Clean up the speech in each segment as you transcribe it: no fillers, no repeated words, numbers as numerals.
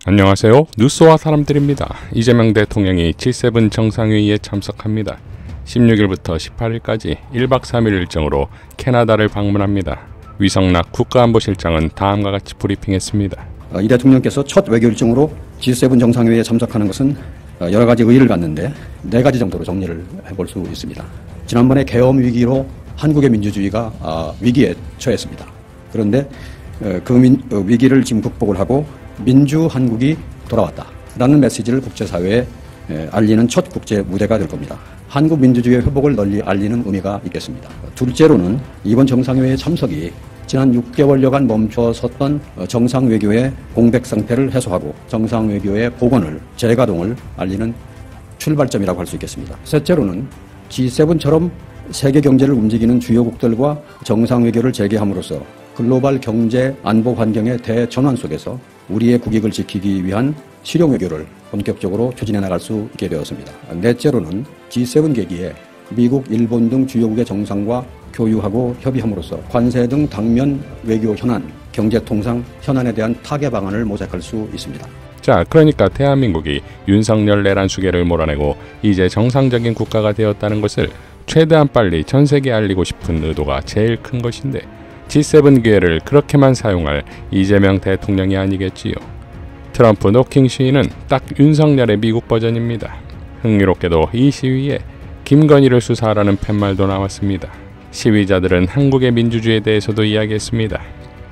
안녕하세요. 뉴스와 사람들입니다. 이재명 대통령이 G7 정상회의에 참석합니다. 16일부터 18일까지 1박 3일 일정으로 캐나다를 방문합니다. 위성락 국가안보실장은 다음과 같이 브리핑했습니다. 이 대통령께서 첫 외교 일정으로 G7 정상회의에 참석하는 것은 여러 가지 의의를 갖는데 4가지 정도로 정리를 해볼 수 있습니다. 지난번에 계엄 위기로 한국의 민주주의가 위기에 처했습니다. 그런데 그 위기를 지금 극복을 하고 민주 한국이 돌아왔다라는 메시지를 국제사회에 알리는 첫 국제 무대가 될 겁니다. 한국 민주주의의 회복을 널리 알리는 의미가 있겠습니다. 둘째로는 이번 정상회의 참석이 지난 6개월여간 멈춰섰던 정상외교의 공백 상태를 해소하고 정상외교의 복원을 재가동을 알리는 출발점이라고 할 수 있겠습니다. 셋째로는 G7처럼 세계 경제를 움직이는 주요국들과 정상외교를 재개함으로써 글로벌 경제 안보 환경의 대전환 속에서 우리의 국익을 지키기 위한 실용외교를 본격적으로 추진해 나갈 수 있게 되었습니다. 넷째로는 G7 계기에 미국, 일본 등 주요국의 정상과 교유하고 협의함으로써 관세 등 당면 외교 현안, 경제통상 현안에 대한 타개 방안을 모색할 수 있습니다. 자, 그러니까 대한민국이 윤석열 내란 수계를 몰아내고 이제 정상적인 국가가 되었다는 것을 최대한 빨리 전 세계에 알리고 싶은 의도가 제일 큰 것인데 G7 기회를 그렇게만 사용할 이재명 대통령이 아니겠지요. 트럼프 노킹 시위는 딱 윤석열의 미국 버전입니다. 흥미롭게도 이 시위에 김건희를 수사하라는 팻말도 나왔습니다. 시위자들은 한국의 민주주의에 대해서도 이야기했습니다.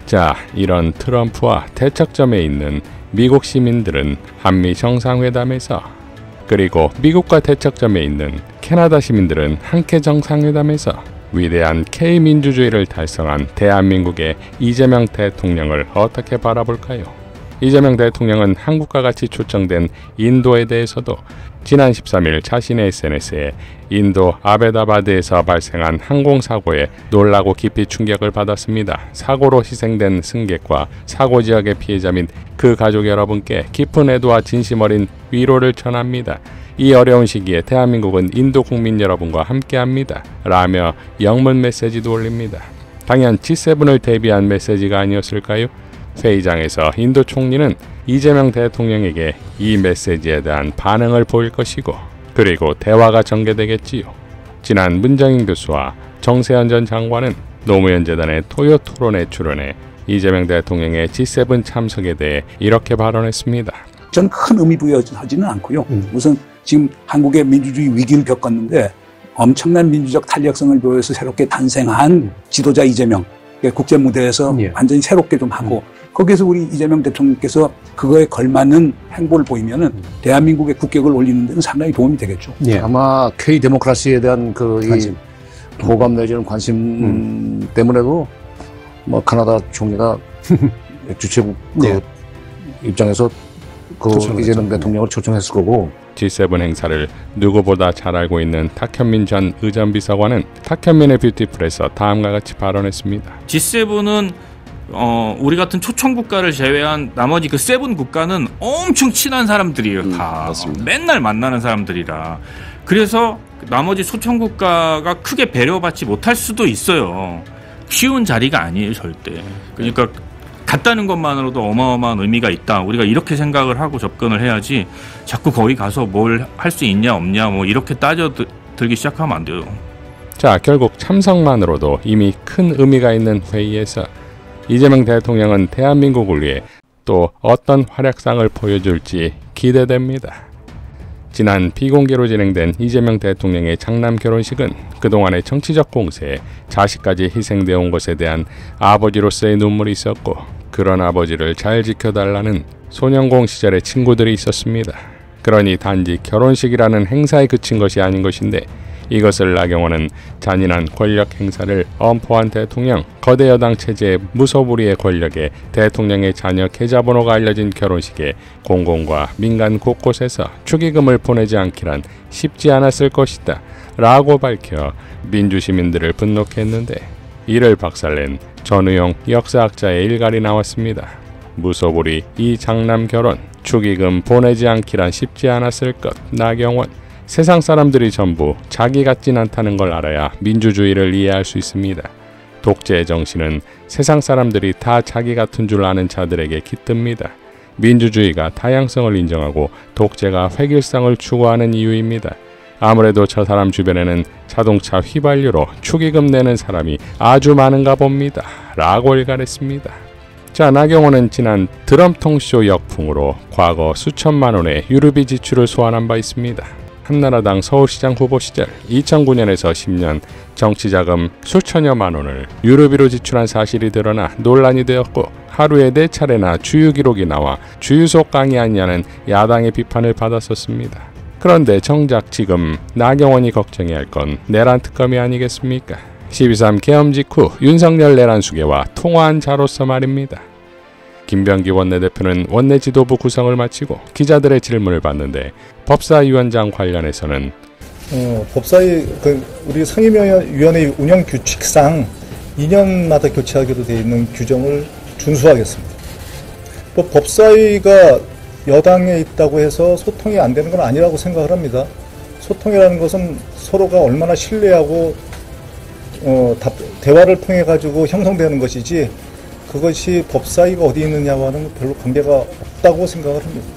자, 이런 트럼프와 대척점에 있는 미국 시민들은 한미 정상회담에서, 그리고 미국과 대척점에 있는 캐나다 시민들은 한케 정상회담에서 위대한 K민주주의를 달성한 대한민국의 이재명 대통령을 어떻게 바라볼까요? 이재명 대통령은 한국과 같이 초청된 인도에 대해서도 지난 13일 자신의 SNS에 인도 아베다바드에서 발생한 항공사고에 놀라고 깊이 충격을 받았습니다. 사고로 희생된 승객과 사고 지역의 피해자 및 그 가족 여러분께 깊은 애도와 진심 어린 위로를 전합니다. 이 어려운 시기에 대한민국은 인도 국민 여러분과 함께합니다. 라며 영문 메시지도 올립니다. 당연 G7을 대비한 메시지가 아니었을까요? 회의장에서 인도 총리는 이재명 대통령에게 이 메시지에 대한 반응을 보일 것이고, 그리고 대화가 전개되겠지요. 지난 문정인 교수와 정세현 전 장관은 노무현 재단의 토요 토론에 출연해 이재명 대통령의 G7 참석에 대해 이렇게 발언했습니다. 저는 큰 의미 부여하지는 않고요. 우선 지금 한국의 민주주의 위기를 겪었는데 엄청난 민주적 탄력성을 보여서 새롭게 탄생한 지도자 이재명, 국제 무대에서 완전히 새롭게 좀 하고, 거기에서 우리 이재명 대통령께서 그거에 걸맞는 행보를 보이면은 대한민국의 국격을 올리는 데는 상당히 도움이 되겠죠. 아마 K 데모크라시에 대한 이 호감 내지는 관심 때문에도 뭐 카나다 총리가 주최국 입장에서 이재명 대통령을 초청했을 거고. G7 행사를 누구보다 잘 알고 있는 탁현민 전 의전비서관은 탁현민의 뷰티풀에서 다음과 같이 발언했습니다. G7은 우리 같은 초청 국가를 제외한 나머지 그 세븐 국가는 엄청 친한 사람들이에요. 다 맞습니다. 맨날 만나는 사람들이라. 그래서 나머지 초청 국가가 크게 배려받지 못할 수도 있어요. 쉬운 자리가 아니에요, 절대. 그러니까 갔다는 것만으로도 어마어마한 의미가 있다. 우리가 이렇게 생각을 하고 접근을 해야지 자꾸 거기 가서 뭘 할 수 있냐 없냐 뭐 이렇게 따져들기 시작하면 안 돼요. 자, 결국 참석만으로도 이미 큰 의미가 있는 회의에서 이재명 대통령은 대한민국을 위해 또 어떤 활약상을 보여줄지 기대됩니다. 지난 비공개로 진행된 이재명 대통령의 장남 결혼식은 그동안의 정치적 공세에 자식까지 희생되어 온 것에 대한 아버지로서의 눈물이 있었고, 그런 아버지를 잘 지켜달라는 소년공 시절의 친구들이 있었습니다. 그러니 단지 결혼식이라는 행사에 그친 것이 아닌 것인데, 이것을 나경원은 잔인한 권력 행사를 엄포한 대통령, 거대 여당 체제의 무소불위의 권력에 대통령의 자녀 계좌번호가 알려진 결혼식에 공공과 민간 곳곳에서 축의금을 보내지 않기란 쉽지 않았을 것이다 라고 밝혀 민주시민들을 분노케 했는데, 이를 박살낸 전우용 역사학자의 일갈이 나왔습니다. 무소불위 이 장남 결혼, 축의금 보내지 않기란 쉽지 않았을 것. 나경원, 세상 사람들이 전부 자기 같진 않다는 걸 알아야 민주주의를 이해할 수 있습니다. 독재의 정신은 세상 사람들이 다 자기 같은 줄 아는 자들에게 깃듭니다. 민주주의가 다양성을 인정하고 독재가 획일성을 추구하는 이유입니다. 아무래도 저 사람 주변에는 자동차 휘발유로 축의금 내는 사람이 아주 많은가 봅니다. 라고 일갈했습니다. 자, 나경원은 지난 드럼통쇼 역풍으로 과거 수천만 원의 유류비 지출을 소환한 바 있습니다. 한나라당 서울시장 후보 시절 2009년에서 10년 정치자금 수천여만 원을 유류비로 지출한 사실이 드러나 논란이 되었고 하루에 4차례나 주유 기록이 나와 주유소 강의하냐는 야당의 비판을 받았었습니다. 그런데 정작 지금 나경원이 걱정해야 할 건 내란 특검이 아니겠습니까? 12.3 계엄 직후 윤석열 내란 수계와 통화한 자로서 말입니다. 김병기 원내대표는 원내 지도부 구성을 마치고 기자들의 질문을 받는데 법사위원장 관련해서는 법사위 우리 상임위원회 운영 규칙상 2년마다 교체하기로 되어 있는 규정을 준수하겠습니다. 법사위가 여당에 있다고 해서 소통이 안 되는 건 아니라고 생각을 합니다. 소통이라는 것은 서로가 얼마나 신뢰하고 대화를 통해 가지고 형성되는 것이지 그것이 법사위가 어디 있느냐와는 별로 관계가 없다고 생각을 합니다.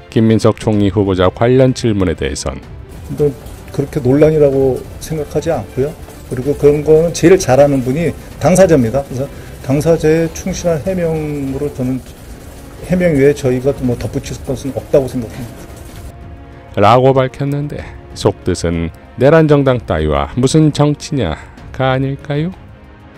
김민석 총리 후보자 관련 질문에 대해선 그렇게 논란이라고 생각하지 않고요. 그리고 그런 거는 제일 잘하는 분이 당사자입니다. 그래서 당사자의 충실한 해명으로 저는 해명 외에 저희가 뭐 덧붙일 것은 없다고 생각합니다. 라고 밝혔는데 속뜻은 내란 정당 따위와 무슨 정치냐가 아닐까요?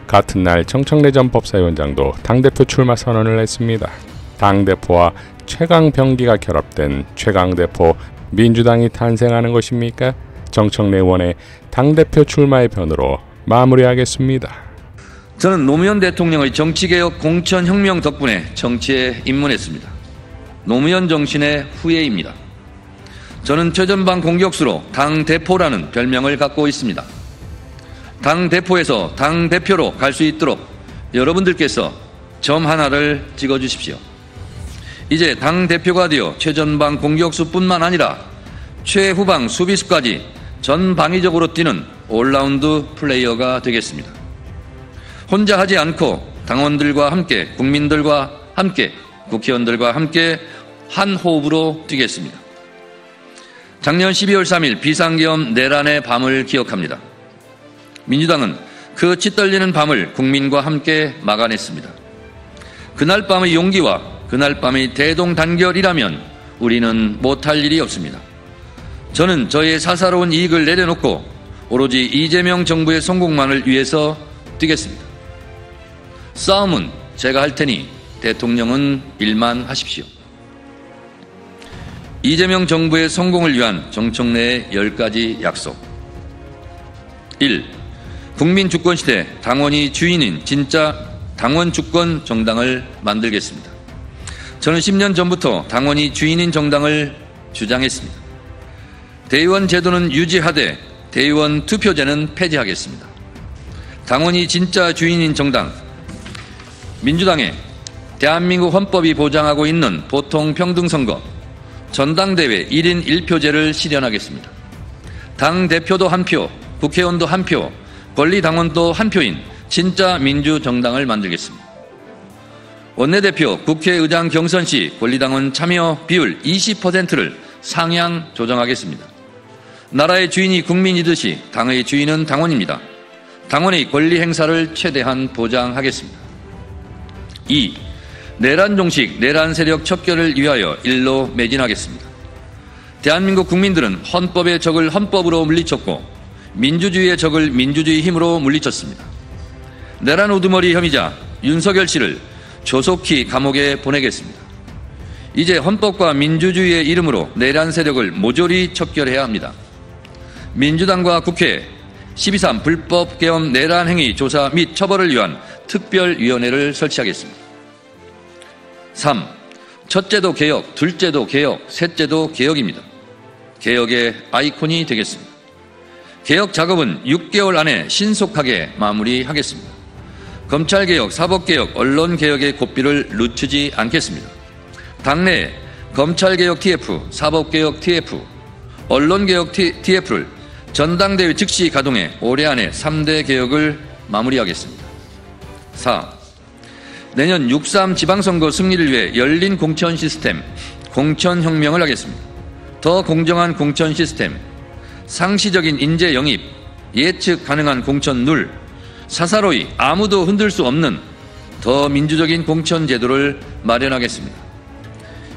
같은 날 정청래 전 법사위원장도 당대표 출마 선언을 했습니다. 당대표와 최강병기가 결합된 최강대표 민주당이 탄생하는 것입니까? 정청래 의원의 당대표 출마의 변으로 마무리하겠습니다. 저는 노무현 대통령의 정치개혁 공천혁명 덕분에 정치에 입문했습니다. 노무현 정신의 후예입니다. 저는 최전방 공격수로 당대표라는 별명을 갖고 있습니다. 당대표에서 당대표로 갈 수 있도록 여러분들께서 점 하나를 찍어주십시오. 이제 당대표가 되어 최전방 공격수뿐만 아니라 최후방 수비수까지 전방위적으로 뛰는 올라운드 플레이어가 되겠습니다. 혼자 하지 않고 당원들과 함께 국민들과 함께 국회의원들과 함께 한 호흡으로 뛰겠습니다. 작년 12월 3일 비상계엄 내란의 밤을 기억합니다. 민주당은 그 치떨리는 밤을 국민과 함께 막아냈습니다. 그날 밤의 용기와 그날 밤의 대동단결이라면 우리는 못할 일이 없습니다. 저는 저의 사사로운 이익을 내려놓고 오로지 이재명 정부의 성공만을 위해서 뛰겠습니다. 싸움은 제가 할 테니 대통령은 일만 하십시오. 이재명 정부의 성공을 위한 정청래의 10가지 약속. 1. 국민 주권 시대 당원이 주인인 진짜 당원 주권 정당을 만들겠습니다. 저는 10년 전부터 당원이 주인인 정당을 주장했습니다. 대의원 제도는 유지하되 대의원 투표제는 폐지하겠습니다. 당원이 진짜 주인인 정당, 민주당의 대한민국 헌법이 보장하고 있는 보통평등선거, 전당대회 1인 1표제를 실현하겠습니다. 당대표도 한 표, 국회의원도 한 표, 권리당원도 한 표인 진짜 민주정당을 만들겠습니다. 원내대표, 국회의장 경선 시 권리당원 참여 비율 20%를 상향 조정하겠습니다. 나라의 주인이 국민이듯이 당의 주인은 당원입니다. 당원의 권리 행사를 최대한 보장하겠습니다. 2. 내란 종식, 내란 세력 척결을 위하여 일로 매진하겠습니다. 대한민국 국민들은 헌법의 적을 헌법으로 물리쳤고 민주주의의 적을 민주주의 힘으로 물리쳤습니다. 내란 우두머리 혐의자 윤석열 씨를 조속히 감옥에 보내겠습니다. 이제 헌법과 민주주의의 이름으로 내란 세력을 모조리 척결해야 합니다. 민주당과 국회 12.3 불법 계엄 내란 행위 조사 및 처벌을 위한 특별위원회를 설치하겠습니다. 3. 첫째도 개혁, 둘째도 개혁, 셋째도 개혁입니다. 개혁의 아이콘이 되겠습니다. 개혁 작업은 6개월 안에 신속하게 마무리하겠습니다. 검찰개혁, 사법개혁, 언론개혁의 고삐를 늦추지 않겠습니다. 당내에 검찰개혁 TF, 사법개혁 TF, 언론개혁 TF를 전당대회 즉시 가동해 올해 안에 3대 개혁을 마무리하겠습니다. 4. 내년 6.3 지방선거 승리를 위해 열린 공천 시스템, 공천혁명을 하겠습니다. 더 공정한 공천 시스템, 상시적인 인재 영입, 예측 가능한 공천 룰, 사사로이 아무도 흔들 수 없는 더 민주적인 공천 제도를 마련하겠습니다.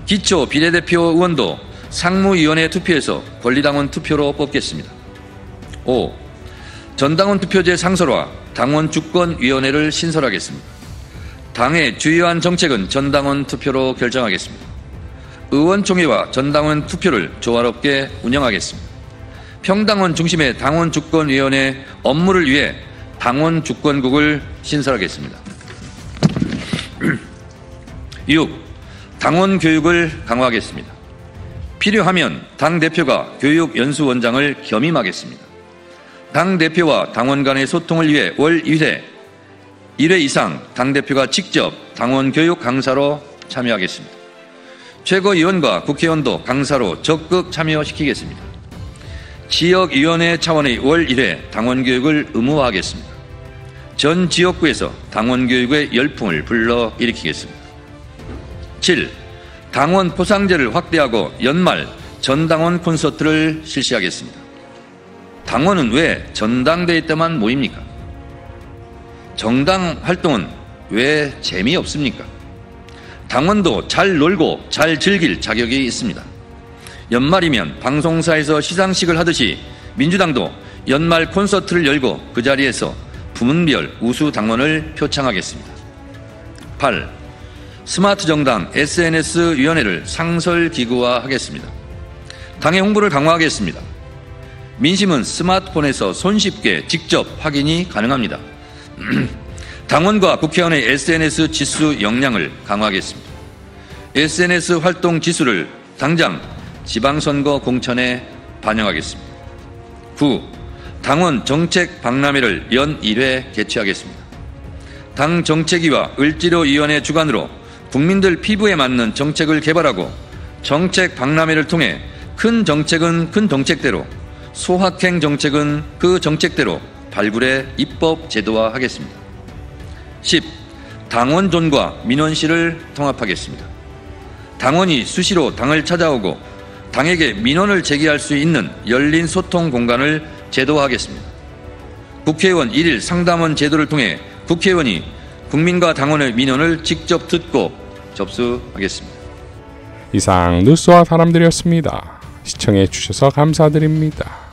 기초 비례대표 의원도 상무위원회 투표에서 권리당원 투표로 뽑겠습니다. 5. 전당원 투표제 상설화, 당원 주권위원회를 신설하겠습니다. 당의 주요한 정책은 전당원 투표로 결정하겠습니다. 의원총회와 전당원 투표를 조화롭게 운영하겠습니다. 평당원 중심의 당원 주권위원회 업무를 위해 당원 주권국을 신설하겠습니다. 6. 당원 교육을 강화하겠습니다. 필요하면 당대표가 교육연수원장을 겸임하겠습니다. 당대표와 당원 간의 소통을 위해 월 1회 이상 당대표가 직접 당원 교육 강사로 참여하겠습니다. 최고위원과 국회의원도 강사로 적극 참여시키겠습니다. 지역위원회 차원의 월 1회 당원교육을 의무화하겠습니다. 전 지역구에서 당원교육의 열풍을 불러일으키겠습니다. 7. 당원 포상제를 확대하고 연말 전당원 콘서트를 실시하겠습니다. 당원은 왜 전당대회 때만 모입니까? 정당 활동은 왜 재미없습니까? 당원도 잘 놀고 잘 즐길 자격이 있습니다. 연말이면 방송사에서 시상식을 하듯이 민주당도 연말 콘서트를 열고 그 자리에서 부문별 우수 당원을 표창하겠습니다. 8. 스마트 정당 SNS위원회를 상설기구화하겠습니다. 당의 홍보를 강화하겠습니다. 민심은 스마트폰에서 손쉽게 직접 확인이 가능합니다. 당원과 국회의원의 SNS 지수 역량을 강화하겠습니다. SNS 활동 지수를 당장 지방선거 공천에 반영하겠습니다. 9. 당원 정책 박람회를 연 1회 개최하겠습니다. 당 정책위와 을지로위원회 주관으로 국민들 피부에 맞는 정책을 개발하고 정책 박람회를 통해 큰 정책은 큰 정책대로, 소확행 정책은 그 정책대로 발굴해 입법 제도화하겠습니다. 10. 당원존과 민원실을 통합하겠습니다. 당원이 수시로 당을 찾아오고 당에게 민원을 제기할 수 있는 열린 소통 공간을 제도화하겠습니다. 국회의원 1일 상담원 제도를 통해 국회의원이 국민과 당원의 민원을 직접 듣고 접수하겠습니다. 이상 뉴스와 사람들이었습니다. 시청해 주셔서 감사드립니다.